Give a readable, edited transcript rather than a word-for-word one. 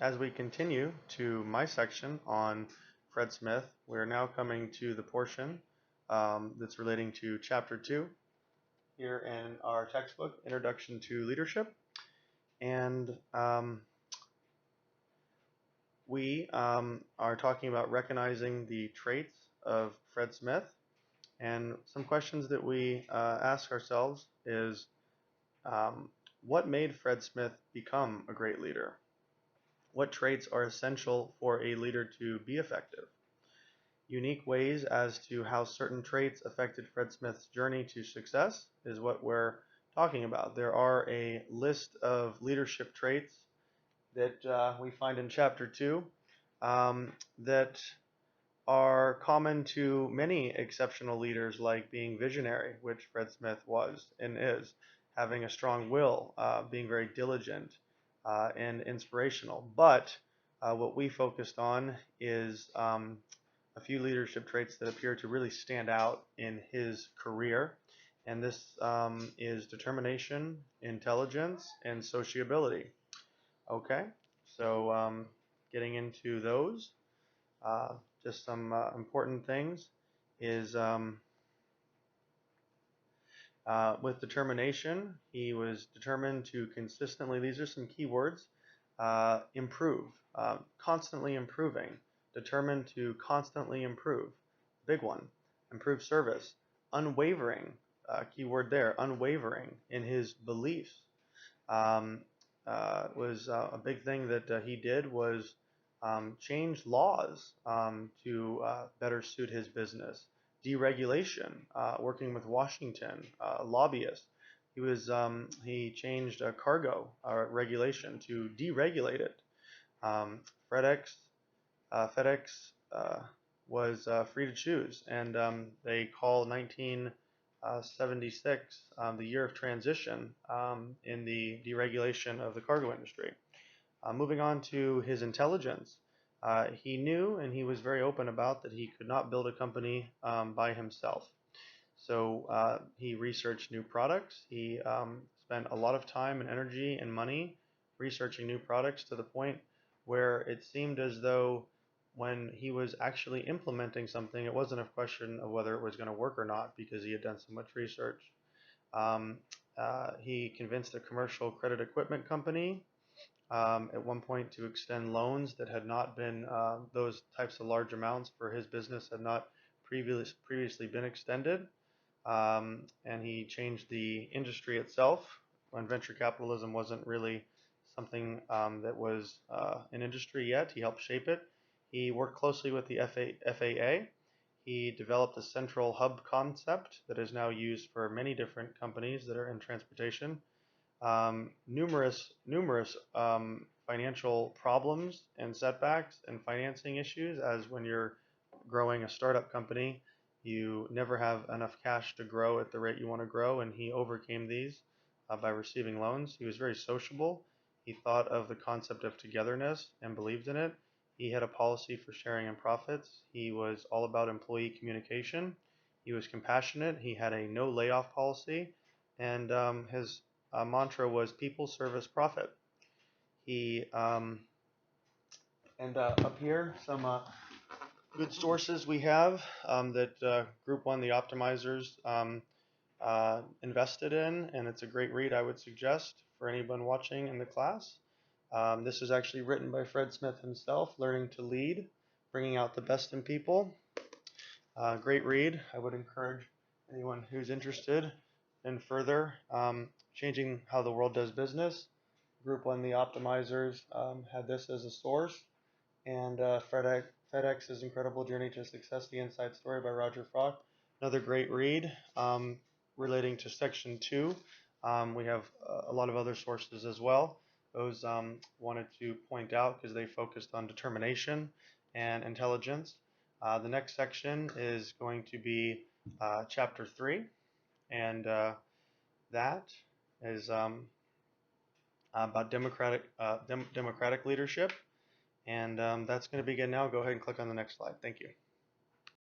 as we continue to my section on Fred Smith, we're now coming to the portion that's relating to Chapter 2 here in our textbook, Introduction to Leadership. And we are talking about recognizing the traits of Fred Smith. And some questions that we ask ourselves is, what made Fred Smith become a great leader? What traits are essential for a leader to be effective? Unique ways as to how certain traits affected Fred Smith's journey to success is what we're talking about. There are a list of leadership traits that we find in Chapter 2 that are common to many exceptional leaders, like being visionary, which Fred Smith was and is, having a strong will, being very diligent and inspirational. But what we focused on is a few leadership traits that appear to really stand out in his career. And this is determination, intelligence, and sociability. Okay, so getting into those, just some important things is with determination, he was determined to consistently, these are some key words, improve, constantly improving, determined to constantly improve. Big one. Improve service. Unwavering, key word there, unwavering in his beliefs. Was a big thing that he did was change laws to better suit his business. Deregulation, working with Washington, lobbyists. He changed cargo regulation to deregulate it. FedEx was free to choose, and they call 1976 the year of transition in the deregulation of the cargo industry. Moving on to his intelligence, he knew, and he was very open about, that he could not build a company by himself. So he researched new products. He spent a lot of time and energy and money researching new products, to the point where it seemed as though when he was actually implementing something, it wasn't a question of whether it was going to work or not, because he had done so much research. He convinced a commercial credit equipment company at one point to extend loans that had not been, those types of large amounts for his business had not previously been extended. And he changed the industry itself when venture capitalism wasn't really something that was an industry yet. He helped shape it. He worked closely with the FAA. He developed a central hub concept that is now used for many different companies that are in transportation. Numerous financial problems and setbacks and financing issues, as when you're growing a startup company, you never have enough cash to grow at the rate you want to grow, and he overcame these by receiving loans. He was very sociable. He thought of the concept of togetherness and believed in it. He had a policy for sharing in profits. He was all about employee communication. He was compassionate. He had a no layoff policy, and his mantra was people, service, profit. He and up here some good sources we have that Group 1, the optimizers, invested in, and it's a great read, I would suggest, for anyone watching in the class. This is actually written by Fred Smith himself, Learning to Lead, Bringing Out the Best in People. Great read. I would encourage anyone who's interested in further changing how the world does business. Group 1, the optimizers, had this as a source, and FedEx's Incredible Journey to Success, The Inside Story by Roger Frock. Another great read relating to Section 2. We have a lot of other sources as well. Those wanted to point out because they focused on determination and intelligence. The next section is going to be Chapter 3, and that is about democratic leadership. And that's going to begin now. Go ahead and click on the next slide. Thank you.